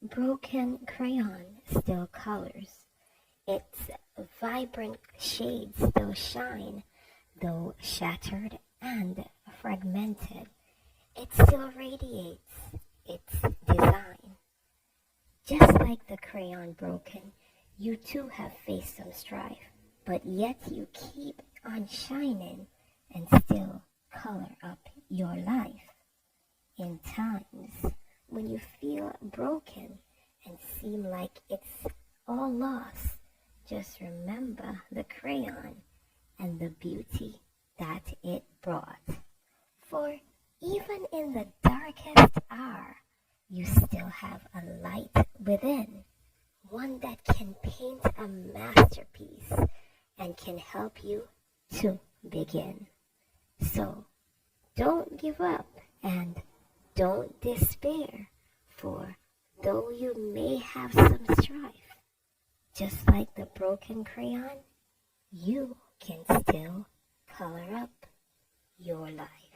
broken crayon still colors. Its vibrant shades still shine, though shattered and fragmented. It still radiates its design. Just like the crayon broken, you too have faced some strife, but yet you keep on shining and still color up your life. In times when you feel broken and seem like it's all lost, just remember the crayon and the beauty that it brought. For even in the darkest hour, you still have a light within, one that can paint a masterpiece and can help you to begin. So don't give up and don't despair, for though you may have some strife, just like the broken crayon, you can still color up your life.